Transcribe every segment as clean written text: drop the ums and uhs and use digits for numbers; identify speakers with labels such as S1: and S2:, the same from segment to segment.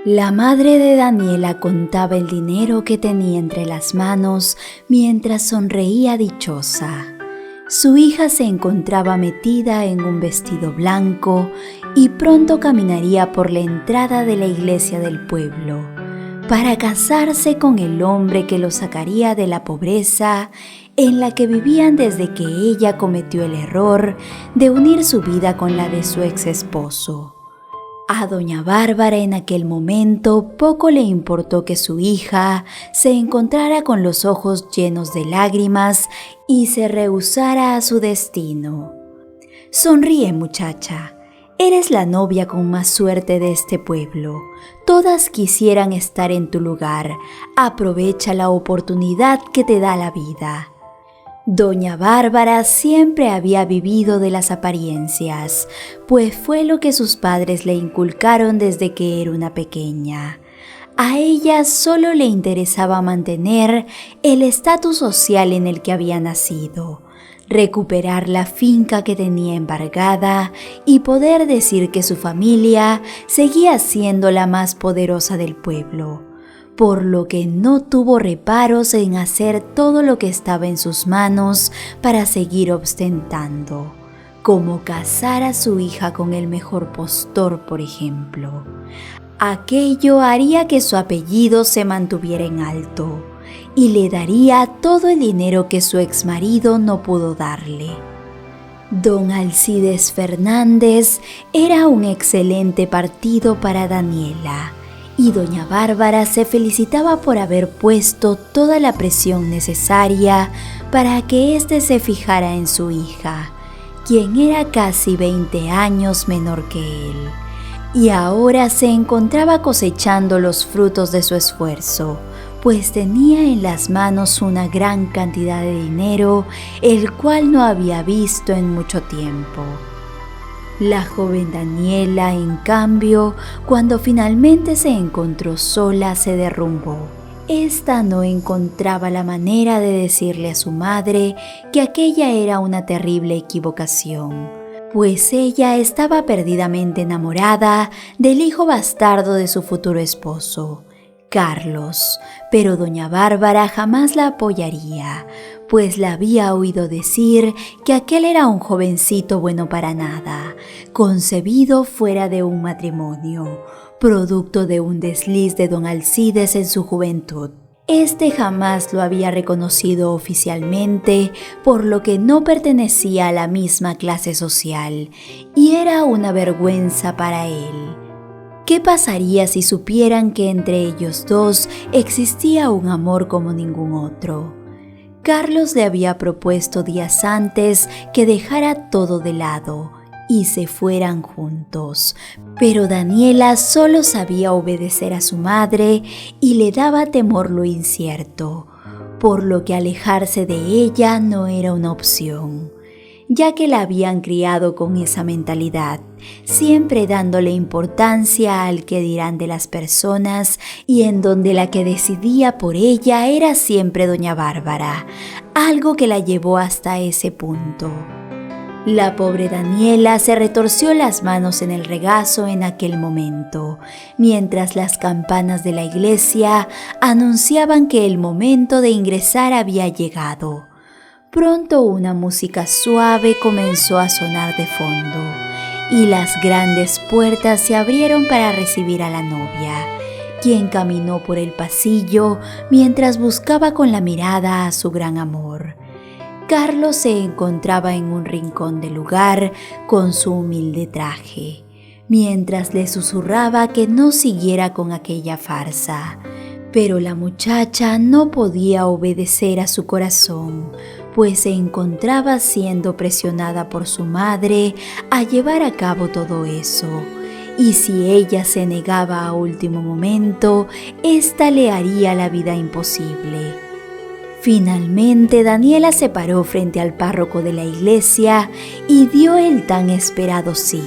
S1: La madre de Daniela contaba el dinero que tenía entre las manos mientras sonreía dichosa. Su hija se encontraba metida en un vestido blanco y pronto caminaría por la entrada de la iglesia del pueblo para casarse con el hombre que lo sacaría de la pobreza en la que vivían desde que ella cometió el error de unir su vida con la de su ex esposo. A doña Bárbara en aquel momento poco le importó que su hija se encontrara con los ojos llenos de lágrimas y se rehusara a su destino. «Sonríe, muchacha. Eres la novia con más suerte de este pueblo. Todas quisieran estar en tu lugar. Aprovecha la oportunidad que te da la vida». Doña Bárbara siempre había vivido de las apariencias, pues fue lo que sus padres le inculcaron desde que era una pequeña. A ella solo le interesaba mantener el estatus social en el que había nacido, recuperar la finca que tenía embargada y poder decir que su familia seguía siendo la más poderosa del pueblo, por lo que no tuvo reparos en hacer todo lo que estaba en sus manos para seguir ostentando, como casar a su hija con el mejor postor, por ejemplo. Aquello haría que su apellido se mantuviera en alto y le daría todo el dinero que su exmarido no pudo darle. Don Alcides Fernández era un excelente partido para Daniela, y doña Bárbara se felicitaba por haber puesto toda la presión necesaria para que éste se fijara en su hija, quien era casi 20 años menor que él, y ahora se encontraba cosechando los frutos de su esfuerzo, pues tenía en las manos una gran cantidad de dinero, el cual no había visto en mucho tiempo. La joven Daniela, en cambio, cuando finalmente se encontró sola, se derrumbó. Esta no encontraba la manera de decirle a su madre que aquella era una terrible equivocación, pues ella estaba perdidamente enamorada del hijo bastardo de su futuro esposo, Carlos, pero doña Bárbara jamás la apoyaría, pues la había oído decir que aquel era un jovencito bueno para nada, concebido fuera de un matrimonio, producto de un desliz de don Alcides en su juventud. Este jamás lo había reconocido oficialmente, por lo que no pertenecía a la misma clase social, y era una vergüenza para él. ¿Qué pasaría si supieran que entre ellos dos existía un amor como ningún otro? Carlos le había propuesto días antes que dejara todo de lado y se fueran juntos, pero Daniela solo sabía obedecer a su madre y le daba temor lo incierto, por lo que alejarse de ella no era una opción, ya que la habían criado con esa mentalidad, siempre dándole importancia al que dirán de las personas y en donde la que decidía por ella era siempre doña Bárbara, algo que la llevó hasta ese punto. La pobre Daniela se retorció las manos en el regazo en aquel momento, mientras las campanas de la iglesia anunciaban que el momento de ingresar había llegado. Pronto una música suave comenzó a sonar de fondo y las grandes puertas se abrieron para recibir a la novia, quien caminó por el pasillo mientras buscaba con la mirada a su gran amor. Carlos se encontraba en un rincón del lugar con su humilde traje, mientras le susurraba que no siguiera con aquella farsa. Pero la muchacha no podía obedecer a su corazón, pues se encontraba siendo presionada por su madre a llevar a cabo todo eso. Y si ella se negaba a último momento, ésta le haría la vida imposible. Finalmente, Daniela se paró frente al párroco de la iglesia y dio el tan esperado sí.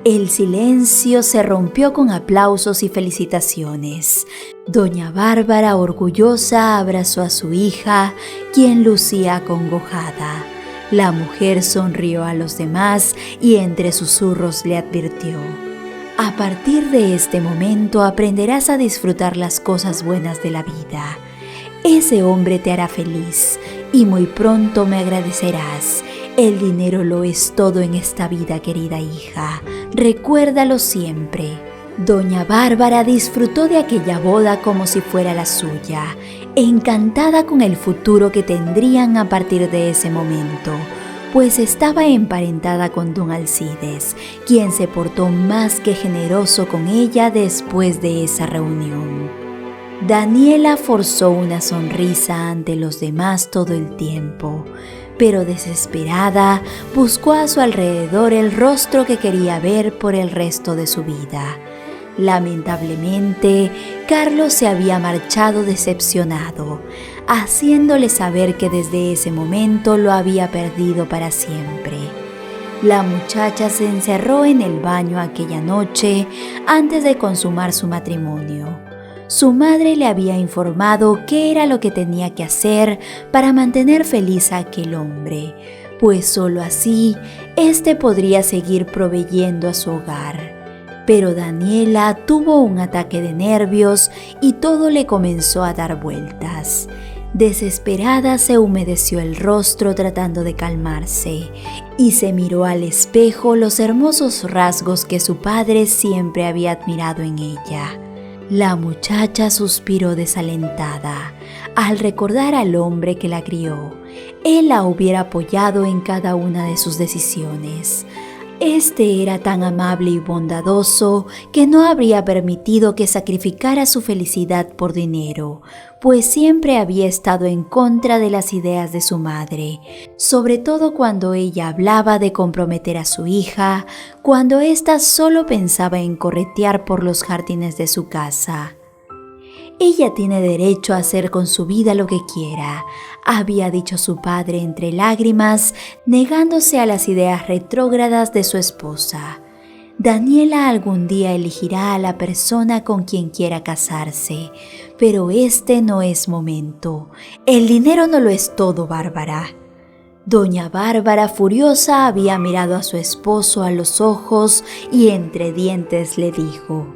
S1: El silencio se rompió con aplausos y felicitaciones. Doña Bárbara, orgullosa, abrazó a su hija, quien lucía acongojada. La mujer sonrió a los demás y entre susurros le advirtió: A partir de este momento aprenderás a disfrutar las cosas buenas de la vida. Ese hombre te hará feliz y muy pronto me agradecerás. El dinero lo es todo en esta vida, querida hija. Recuérdalo siempre. Doña Bárbara disfrutó de aquella boda como si fuera la suya, encantada con el futuro que tendrían a partir de ese momento, pues estaba emparentada con don Alcides, quien se portó más que generoso con ella después de esa reunión. Daniela forzó una sonrisa ante los demás todo el tiempo, pero desesperada buscó a su alrededor el rostro que quería ver por el resto de su vida. Lamentablemente, Carlos se había marchado decepcionado, haciéndole saber que desde ese momento lo había perdido para siempre. La muchacha se encerró en el baño aquella noche antes de consumar su matrimonio. Su madre le había informado qué era lo que tenía que hacer para mantener feliz a aquel hombre, pues solo así éste podría seguir proveyendo a su hogar. Pero Daniela tuvo un ataque de nervios y todo le comenzó a dar vueltas. Desesperada se humedeció el rostro tratando de calmarse y se miró al espejo los hermosos rasgos que su padre siempre había admirado en ella. La muchacha suspiró desalentada al recordar al hombre que la crió. Él la hubiera apoyado en cada una de sus decisiones. Este era tan amable y bondadoso que no habría permitido que sacrificara su felicidad por dinero, pues siempre había estado en contra de las ideas de su madre, sobre todo cuando ella hablaba de comprometer a su hija, cuando ésta solo pensaba en corretear por los jardines de su casa. Ella tiene derecho a hacer con su vida lo que quiera, había dicho su padre entre lágrimas, negándose a las ideas retrógradas de su esposa. Daniela algún día elegirá a la persona con quien quiera casarse, pero este no es momento. El dinero no lo es todo, Bárbara. Doña Bárbara, furiosa, había mirado a su esposo a los ojos y entre dientes le dijo: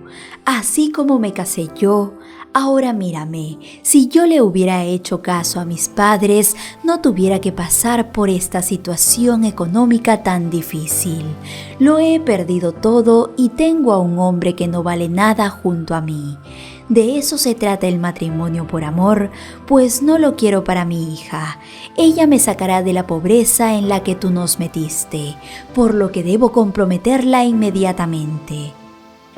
S1: «Así como me casé yo, ahora mírame, si yo le hubiera hecho caso a mis padres, no tuviera que pasar por esta situación económica tan difícil. Lo he perdido todo y tengo a un hombre que no vale nada junto a mí. De eso se trata el matrimonio por amor, pues no lo quiero para mi hija. Ella me sacará de la pobreza en la que tú nos metiste, por lo que debo comprometerla inmediatamente».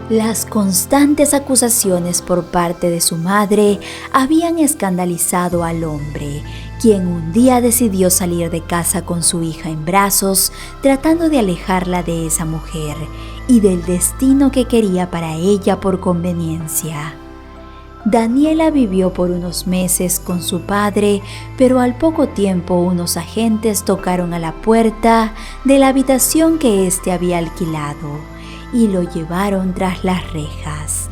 S1: Las constantes acusaciones por parte de su madre habían escandalizado al hombre, quien un día decidió salir de casa con su hija en brazos, tratando de alejarla de esa mujer y del destino que quería para ella por conveniencia. Daniela vivió por unos meses con su padre, pero al poco tiempo unos agentes tocaron a la puerta de la habitación que éste había alquilado y lo llevaron tras las rejas.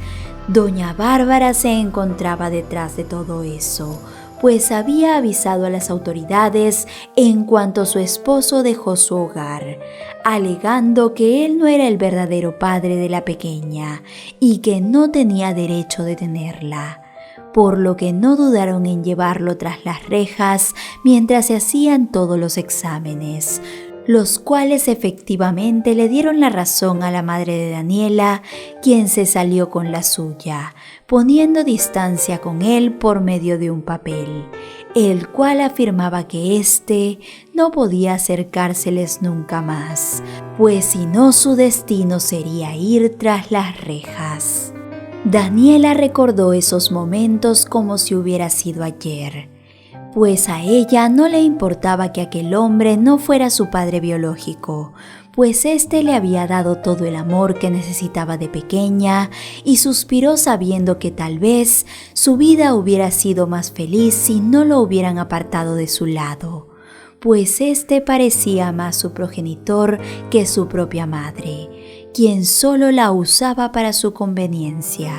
S1: Doña Bárbara se encontraba detrás de todo eso, pues había avisado a las autoridades en cuanto su esposo dejó su hogar, alegando que él no era el verdadero padre de la pequeña y que no tenía derecho de tenerla, por lo que no dudaron en llevarlo tras las rejas mientras se hacían todos los exámenes, los cuales efectivamente le dieron la razón a la madre de Daniela, quien se salió con la suya, poniendo distancia con él por medio de un papel, el cual afirmaba que éste no podía acercárseles nunca más, pues si no su destino sería ir tras las rejas. Daniela recordó esos momentos como si hubiera sido ayer, pues a ella no le importaba que aquel hombre no fuera su padre biológico, pues éste le había dado todo el amor que necesitaba de pequeña y suspiró sabiendo que tal vez su vida hubiera sido más feliz si no lo hubieran apartado de su lado, pues éste parecía más su progenitor que su propia madre, quien solo la usaba para su conveniencia.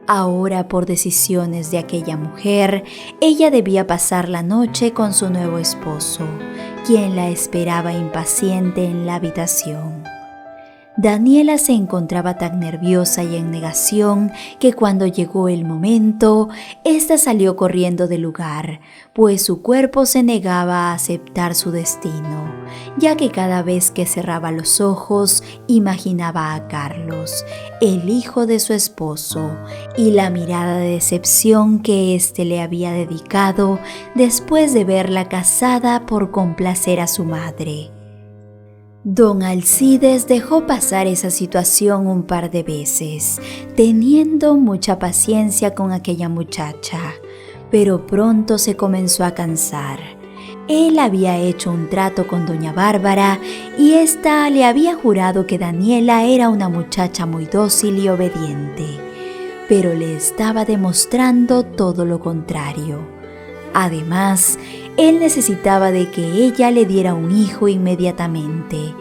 S1: Ahora, por decisiones de aquella mujer, ella debía pasar la noche con su nuevo esposo, quien la esperaba impaciente en la habitación. Daniela se encontraba tan nerviosa y en negación que cuando llegó el momento, ésta salió corriendo del lugar, pues su cuerpo se negaba a aceptar su destino, ya que cada vez que cerraba los ojos imaginaba a Carlos, el hijo de su esposo, y la mirada de decepción que éste le había dedicado después de verla casada por complacer a su madre. Don Alcides dejó pasar esa situación un par de veces, teniendo mucha paciencia con aquella muchacha, pero pronto se comenzó a cansar. Él había hecho un trato con doña Bárbara y ésta le había jurado que Daniela era una muchacha muy dócil y obediente, pero le estaba demostrando todo lo contrario. Además, él necesitaba de que ella le diera un hijo inmediatamente,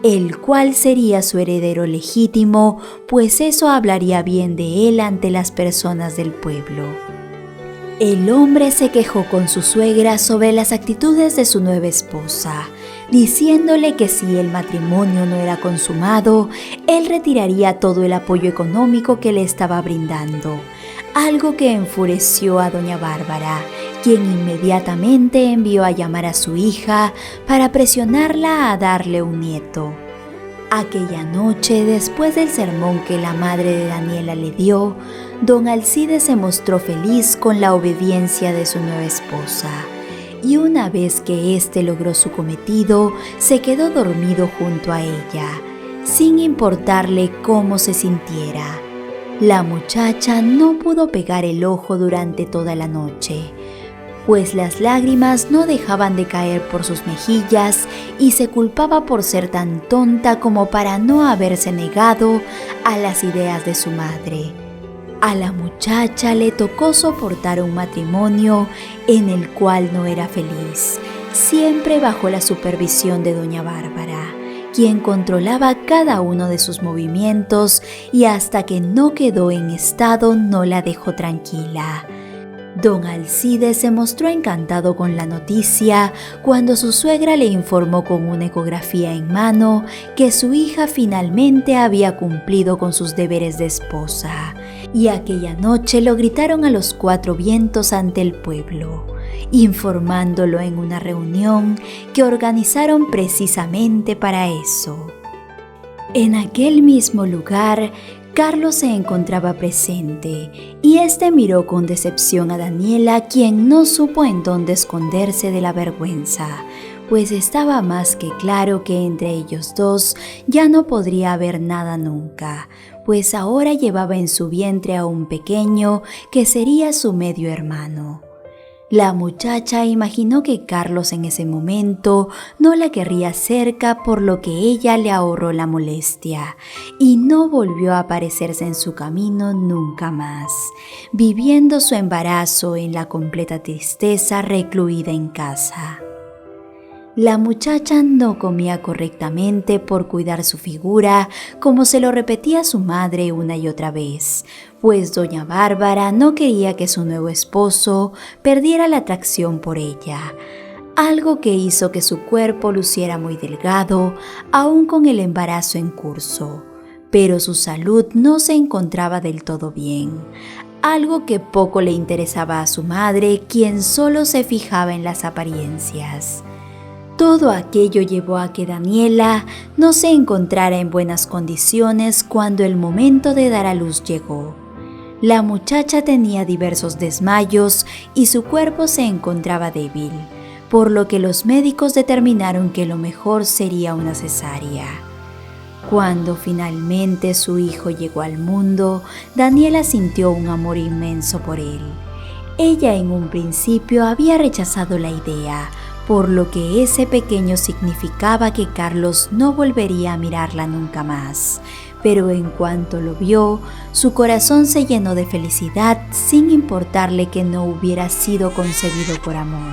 S1: el cual sería su heredero legítimo, pues eso hablaría bien de él ante las personas del pueblo. El hombre se quejó con su suegra sobre las actitudes de su nueva esposa, diciéndole que si el matrimonio no era consumado, él retiraría todo el apoyo económico que le estaba brindando, algo que enfureció a doña Bárbara, quien inmediatamente envió a llamar a su hija para presionarla a darle un nieto. Aquella noche, después del sermón que la madre de Daniela le dio, don Alcides se mostró feliz con la obediencia de su nueva esposa, y una vez que éste logró su cometido, se quedó dormido junto a ella, sin importarle cómo se sintiera. La muchacha no pudo pegar el ojo durante toda la noche, pues las lágrimas no dejaban de caer por sus mejillas y se culpaba por ser tan tonta como para no haberse negado a las ideas de su madre. A la muchacha le tocó soportar un matrimonio en el cual no era feliz, siempre bajo la supervisión de doña Bárbara, quien controlaba cada uno de sus movimientos y hasta que no quedó en estado no la dejó tranquila. Don Alcides se mostró encantado con la noticia cuando su suegra le informó con una ecografía en mano que su hija finalmente había cumplido con sus deberes de esposa, y aquella noche lo gritaron a los cuatro vientos ante el pueblo, informándolo en una reunión que organizaron precisamente para eso. En aquel mismo lugar, Carlos se encontraba presente y éste miró con decepción a Daniela, quien no supo en dónde esconderse de la vergüenza, pues estaba más que claro que entre ellos dos ya no podría haber nada nunca, pues ahora llevaba en su vientre a un pequeño que sería su medio hermano. La muchacha imaginó que Carlos en ese momento no la querría cerca, por lo que ella le ahorró la molestia y no volvió a aparecerse en su camino nunca más, viviendo su embarazo en la completa tristeza recluida en casa. La muchacha no comía correctamente por cuidar su figura, como se lo repetía su madre una y otra vez, pues doña Bárbara no quería que su nuevo esposo perdiera la atracción por ella, algo que hizo que su cuerpo luciera muy delgado, aún con el embarazo en curso, pero su salud no se encontraba del todo bien, algo que poco le interesaba a su madre, quien solo se fijaba en las apariencias. Todo aquello llevó a que Daniela no se encontrara en buenas condiciones cuando el momento de dar a luz llegó. La muchacha tenía diversos desmayos y su cuerpo se encontraba débil, por lo que los médicos determinaron que lo mejor sería una cesárea. Cuando finalmente su hijo llegó al mundo, Daniela sintió un amor inmenso por él. Ella en un principio había rechazado la idea, por lo que ese pequeño significaba que Carlos no volvería a mirarla nunca más. Pero en cuanto lo vio, su corazón se llenó de felicidad sin importarle que no hubiera sido concebido por amor.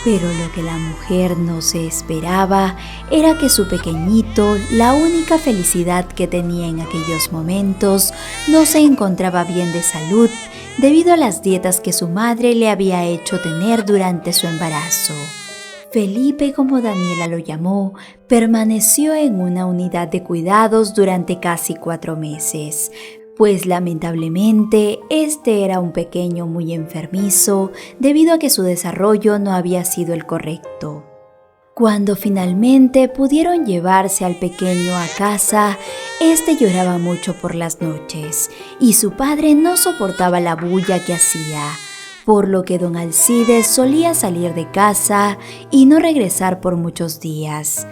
S1: Pero lo que la mujer no se esperaba era que su pequeñito, la única felicidad que tenía en aquellos momentos, no se encontraba bien de salud debido a las dietas que su madre le había hecho tener durante su embarazo. Felipe, como Daniela lo llamó, permaneció en una unidad de cuidados durante casi 4 meses, pues lamentablemente este era un pequeño muy enfermizo debido a que su desarrollo no había sido el correcto. Cuando finalmente pudieron llevarse al pequeño a casa, este lloraba mucho por las noches y su padre no soportaba la bulla que hacía, por lo que don Alcides solía salir de casa y no regresar por muchos días,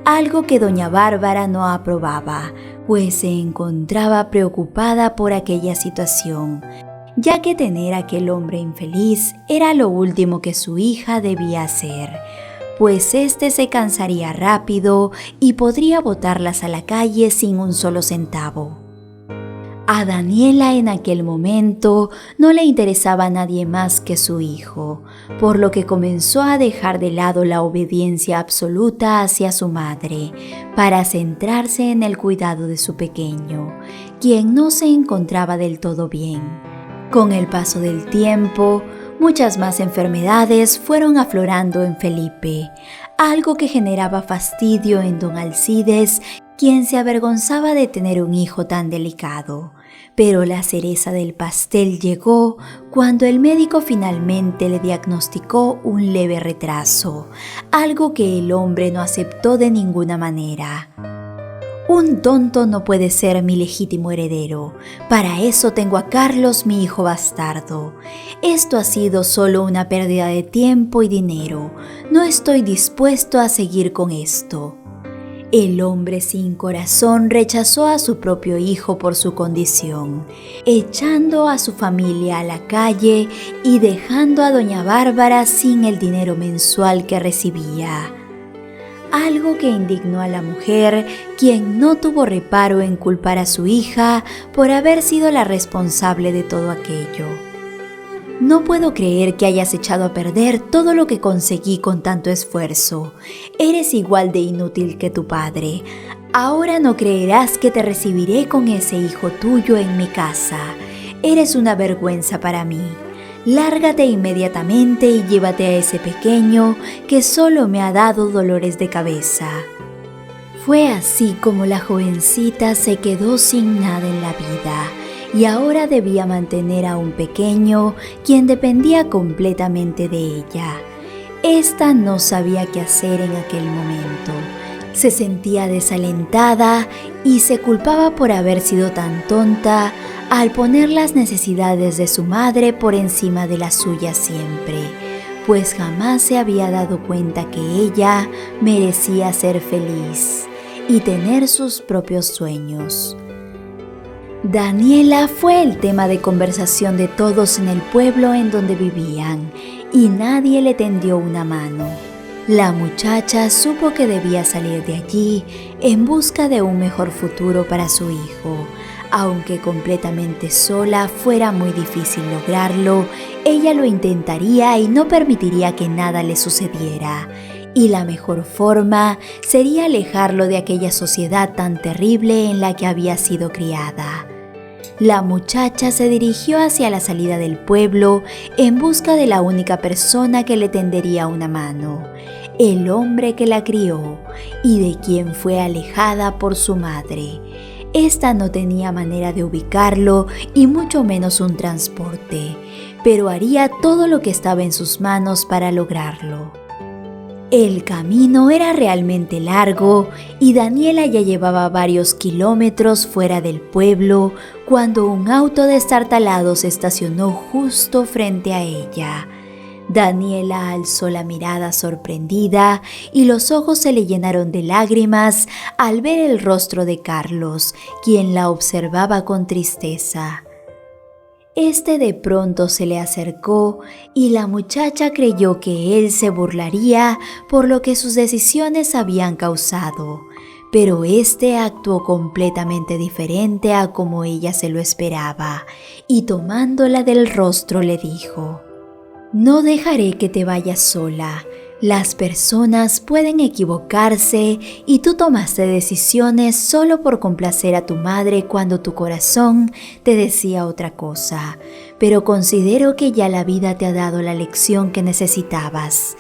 S1: algo que doña Bárbara no aprobaba, pues se encontraba preocupada por aquella situación, ya que tener a aquel hombre infeliz era lo último que su hija debía hacer, pues éste se cansaría rápido y podría botarlas a la calle sin un solo centavo. A Daniela en aquel momento no le interesaba a nadie más que su hijo, por lo que comenzó a dejar de lado la obediencia absoluta hacia su madre para centrarse en el cuidado de su pequeño, quien no se encontraba del todo bien. Con el paso del tiempo, muchas más enfermedades fueron aflorando en Felipe, algo que generaba fastidio en don Alcides, quien se avergonzaba de tener un hijo tan delicado. Pero la cereza del pastel llegó cuando el médico finalmente le diagnosticó un leve retraso, algo que el hombre no aceptó de ninguna manera. Un tonto no puede ser mi legítimo heredero. Para eso tengo a Carlos, mi hijo bastardo. Esto ha sido solo una pérdida de tiempo y dinero. No estoy dispuesto a seguir con esto. El hombre sin corazón rechazó a su propio hijo por su condición, echando a su familia a la calle y dejando a doña Bárbara sin el dinero mensual que recibía. Algo que indignó a la mujer, quien no tuvo reparo en culpar a su hija por haber sido la responsable de todo aquello. No puedo creer que hayas echado a perder todo lo que conseguí con tanto esfuerzo. Eres igual de inútil que tu padre. Ahora no creerás que te recibiré con ese hijo tuyo en mi casa. Eres una vergüenza para mí. Lárgate inmediatamente y llévate a ese pequeño que solo me ha dado dolores de cabeza. Fue así como la jovencita se quedó sin nada en la vida y ahora debía mantener a un pequeño quien dependía completamente de ella. Esta no sabía qué hacer en aquel momento. Se sentía desalentada y se culpaba por haber sido tan tonta al poner las necesidades de su madre por encima de las suyas siempre, pues jamás se había dado cuenta que ella merecía ser feliz y tener sus propios sueños. Daniela fue el tema de conversación de todos en el pueblo en donde vivían y nadie le tendió una mano. La muchacha supo que debía salir de allí en busca de un mejor futuro para su hijo. Aunque completamente sola fuera muy difícil lograrlo, ella lo intentaría y no permitiría que nada le sucediera. Y la mejor forma sería alejarlo de aquella sociedad tan terrible en la que había sido criada. La muchacha se dirigió hacia la salida del pueblo en busca de la única persona que le tendería una mano, el hombre que la crió y de quien fue alejada por su madre. Esta no tenía manera de ubicarlo y mucho menos un transporte, pero haría todo lo que estaba en sus manos para lograrlo. El camino era realmente largo y Daniela ya llevaba varios kilómetros fuera del pueblo cuando un auto destartalado se estacionó justo frente a ella. Daniela alzó la mirada sorprendida y los ojos se le llenaron de lágrimas al ver el rostro de Carlos, quien la observaba con tristeza. Este de pronto se le acercó y la muchacha creyó que él se burlaría por lo que sus decisiones habían causado, pero este actuó completamente diferente a como ella se lo esperaba y tomándola del rostro le dijo: «No dejaré que te vayas sola. Las personas pueden equivocarse y tú tomaste decisiones solo por complacer a tu madre cuando tu corazón te decía otra cosa, pero considero que ya la vida te ha dado la lección que necesitabas.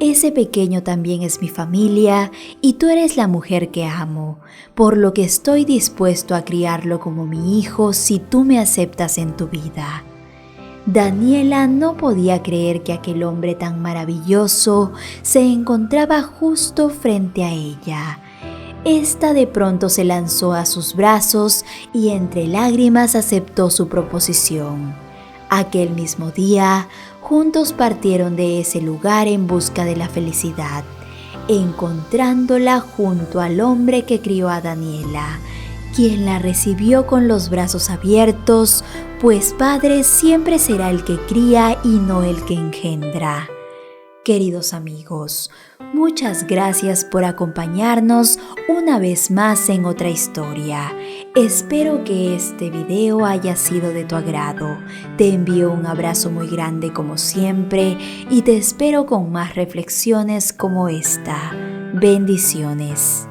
S1: ese pequeño también es mi familia y tú eres la mujer que amo, por lo que estoy dispuesto a criarlo como mi hijo si tú me aceptas en tu vida. Daniela no podía creer que aquel hombre tan maravilloso se encontraba justo frente a ella. Esta de pronto se lanzó a sus brazos y entre lágrimas aceptó su proposición. Aquel mismo día, juntos partieron de ese lugar en busca de la felicidad, encontrándola junto al hombre que crió a Daniela, quien la recibió con los brazos abiertos, pues padre siempre será el que cría y no el que engendra. Queridos amigos, muchas gracias por acompañarnos una vez más en otra historia. Espero que este video haya sido de tu agrado. Te envío un abrazo muy grande como siempre y te espero con más reflexiones como esta. Bendiciones.